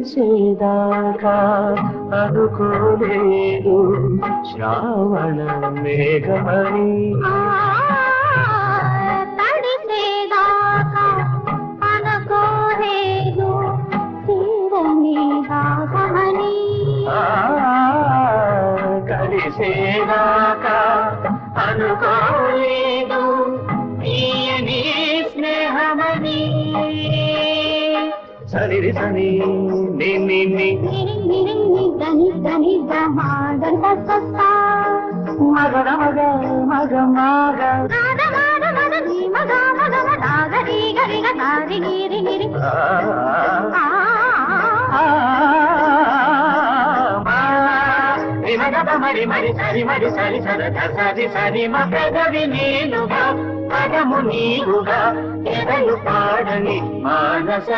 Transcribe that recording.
కలిసేదాకా అనుకోలేదు శ్రావణ మేఘమని తడిసేదాకా అనుకోలేదు తీరని దాహమని కలిసేదాకా అనుకోలేదు తీయని స్నేహమని సరి సని ని మగ మగ మగ మగ మరి మరి సరి మరి సరి సరద సరి సరి మా పెదవి నేనుగా పదము నీవుగా ఎదలు పాడని మానస